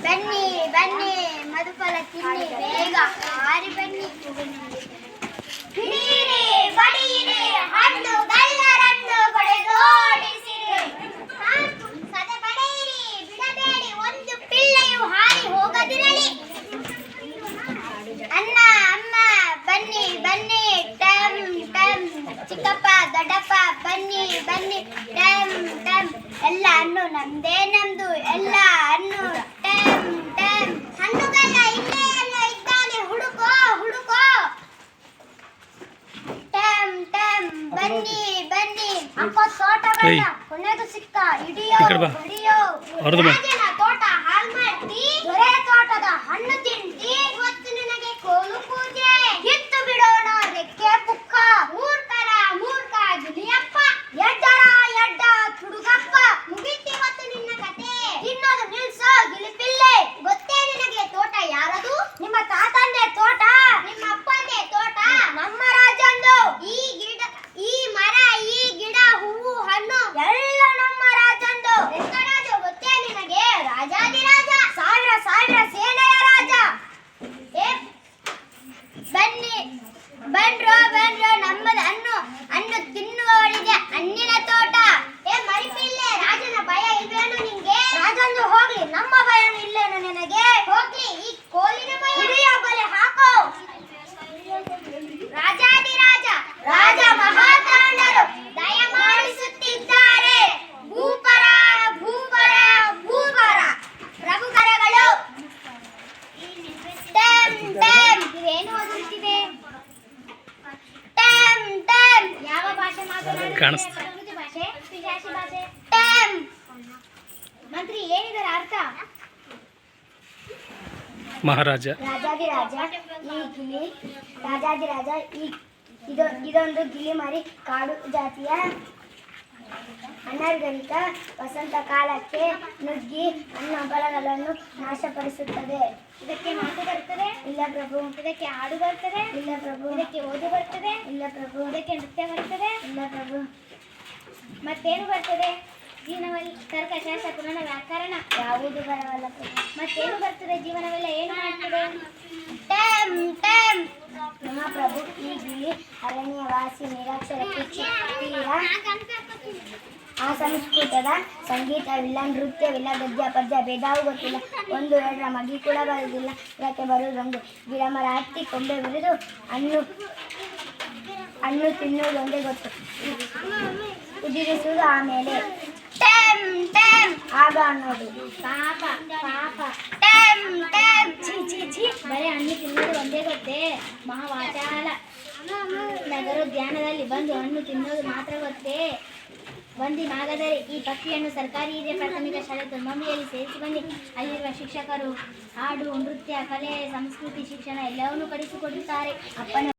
ಬನ್ನಿ ಬನ್ನಿ ಮಧುಫಲ ತಿನ್ನಿ ಬೇಗ ಹಾರಿ ಬನ್ನಿ ಹಿಡೀರಿ ಬಡೀರಿ ಹಣ್ಣು ಗಲ್ಲರನ್ನು ಬಡಿದೋಡಿಸಿರಿ ಸದ ಬಡೆಯಿರಿ ಬಿಡಬೇಡಿ ಒಂದು ಪಿಳ್ಳೆಯು ಹಾರಿ ಹೋಗದಿರಲಿ ಅಣ್ಣ ಅಮ್ಮ ಬನ್ನಿ ಬನ್ನಿ ಟಮ್ ಟಮ್ ಚಿಕ್ಕಪ್ಪ ದೊಡ್ಡಪ್ಪ ಬನ್ನಿ ಬನ್ನಿ ಟಮ್ ಟಮ್ ಎಲ್ಲ ಹಣ್ಣು ನಮ್ದೇ ನಮ್ದು ಎಲ್ಲ ಹಣ್ಣು ಟಮ್ ಟಮ್ ಹಣ್ಣುಗಳ ಇಲ್ಲೇ ಎಲ್ಲ ಇದ್ದಾನೆ ಹುಡುಕೋ ಹುಡುಕೋ ಟಮ್ ಟಮ್ ಬನ್ನಿ ಬನ್ನಿ ಅಪ್ಪ ತೋಟ ಬೇಡ ಕೊನೆಗೂ ಸಿಕ್ಕ ಹಿಡಿಯೋ ಹಿಡಿಯೋ ರಾಜನ ತೋಟ ಹಾಳು ಮಾಡ್ತಿ ದೊರೆ ತೋಟದ ಹಣ್ಣು ತಿಂತಿ ಇವತ್ತು ನಿನಗೆ ಕೋಲು ಪೂಜೆ ಎತ್ತು ಬಿಡೋಣ ರೆಕ್ಕೆ ಪುಕ್ಕ ಮೂರ್ಖರ ಮೂರ್ಖ ಗಿಲಿಯಪ್ಪ ಎಡ್ಡರ ಎಡ್ಡ ತುಡುಗಪ್ಪ ಮುಗಿತಿ ಇವತ್ತು ನಿನ್ನ ಕತೆ ತಿನ್ನೋದು ನಿಲ್ಸೋ ಗಿಲಿಪಿಲ್ಲೆ ಗೊತ್ತೇ ನಿನಗೆ ತೋಟ ಯಾರದು ನಿಮ್ಮ ತಾತಂದೆ ತೋಟ ನಿಮ್ಮ ಅಪ್ಪಂದೆ ತೋಟ ನಮ್ಮ ರಾಜಂದು ಈ ಗಿಡ ಈ ಮರ ಈ ಗಿಡ ಹೂವು ಹಣ್ಣು ಎಲ್ಲ ನಮ್ಮ ರಾಜಂದು ಎಂತ ರಾಜ ಗೊತ್ತೇ ನಿನಗೆ ರಾಜಾದಿರಾಜ ಸಾವಿರ ಸಾವಿರ ಸೇನೆಯ ರಾಜ ಬನ್ನಿ ಬನ್ರೋ ಬನ್ರೋ ನಮ್ಮದು ಹಣ್ಣು ತಿನ್ನುವವಳಿಗೆ ಹಣ್ಣಿನ ತೋಟ ಮರಿಪಿಲ್ಲೆ ರಾಜನ ಭಯ ಇಲ್ವೇನು ನಿಂಗೆ ರಾಜಂದು ಹೋಗ್ಲಿ ನಮ್ಮ ಭಯನು ಇಲ್ಲೇನು ನಿನಗೆ ಹೋಗ್ಲಿ ಈ ಕೋಲಿನ ಭಯ ಹಿಡಿಯ ಬಲೆ ಹಾಕೋ ರಾಜಾದಿರಾಜ ರಾಜ ಮಹಾತಾಂಡರು ದಯ ಮಾಡಿಸುತ್ತಿದ್ದಾರೆ ಭೂಪರ ಭೂಪರ ಭೂಪರ ಪ್ರಭುಕರಗಳು ಟಮ್ ಟಮ್ ಇವೇನು ಓದುತ್ತಿದೆ ಟಮ್ ಟಮ್ ಯಾವ ಭಾಷೆ ಮಾತನಾಡುತ್ತಿದೆ ಪ್ರಕೃತಿ ಭಾಷೆ ಪಿಶಾಚಿ ಭಾಷೆ ಟಮ್ ಮಂತ್ರಿ ಏನಿದರ ಅರ್ಥ ಮಹಾರಾಜ ರಾಜಾದಿರಾಜ ಈ ಗಿಳಿ ರಾಜಾದಿರಾಜ ಇದೊಂದು ಗಿಳಿ ಮರಿ ಕಾಡು ಜಾತಿಯ ಅನರ್ಗಳಿತ ವಸಂತ ಕಾಲಕ್ಕೆ ನುಗ್ಗಿ ಹಣ್ಣು ಹಂಪಲಗಳನ್ನು ನಾಶಪಡಿಸುತ್ತದೆ ಇದಕ್ಕೆ ಮಾತು ಬರ್ತದೆ ಇಲ್ಲ ಪ್ರಭು ಇದಕ್ಕೆ ಹಾಡು ಬರ್ತದೆ ಇಲ್ಲ ಪ್ರಭು ಇದಕ್ಕೆ ಓದು ಬರ್ತದೆ ಇಲ್ಲ ಪ್ರಭು ಇದಕ್ಕೆ ನೃತ್ಯ ಬರ್ತದೆ ಇಲ್ಲ ಪ್ರಭು ಮತ್ತೇನು ಬರ್ತದೆ ಜೀವನವಲ್ಲಿ ತರ್ಕಶಾಸ್ತ್ರ ಪುರಾಣ ವ್ಯಾಕರಣ ಯಾವುದು ಬರವಲ್ಲ ಪ್ರಭು ಮತ್ತೇನು ಬರ್ತದೆ ಜೀವನವೆಲ್ಲ ಏನು ಮಾಡ್ತದೆ ಟಮ್ ಟಮ್ ಮಹಾಪ್ರಭು ಈ ಗಿಳಿ ಅರಣ್ಯವಾಸಿ ನಿರಾಕ್ಷರ ಆ ಸಂಸ್ಕೃತದ ಸಂಗೀತವಿಲ್ಲ ನೃತ್ಯವಿಲ್ಲ ಗದ್ಯ ಪದ್ಯ ಭೇದವೂ ಗೊತ್ತಿಲ್ಲ ಒಂದು ಎರಡರ ಮಗಿ ಕೂಡ ಬರುವುದಿಲ್ಲ ಇದಕ್ಕೆ ಬರುವುದೊಂದು ಗಿಡ ಮರ ಹತ್ತಿ ಕೊಂಬೆ ಬರೆದು ಹಣ್ಣು ತಿನ್ನುವುದೊಂದೇ ಗೊತ್ತು ಉದಿರಿಸುವುದು ಆಮೇಲೆ ಟಮ್ ಟಮ್ ಆಗ ಅನ್ನೋದು ಪಾಪ ಪಾಪ ಟಮ್ ಟಮ್ ಛೀ ಛೀ ಛೀ ಬರೀ ಹಣ್ಣು ತಿನ್ನೋದು ಒಂದೇ ಗೊತ್ತೇ ಮಹಾವಾಚಾಲ ನಗರೋದ್ಯಾನದಲ್ಲಿ ಬಂದು ಹಣ್ಣು ತಿನ್ನೋದು ಮಾತ್ರ ಗೊತ್ತೇ ಬಂದಿ ಮಾಗದರೆ ಈ ಪಕ್ಷಿಯನ್ನು ಸರ್ಕಾರಿ ಹಿರಿಯ ಪ್ರಾಥಮಿಕ ಶಾಲೆ ತುರ್ಮಂಬಿಯಲ್ಲಿ ಸೇರಿಸಿ ಬನ್ನಿ ಅಲ್ಲಿರುವ ಶಿಕ್ಷಕರು ಹಾಡು ನೃತ್ಯ ಕಲೆ ಸಂಸ್ಕೃತಿ ಶಿಕ್ಷಣ ಎಲ್ಲವನ್ನೂ ಕಲಿಸಿಕೊಡುತ್ತಾರೆ ಅಪ್ಪನ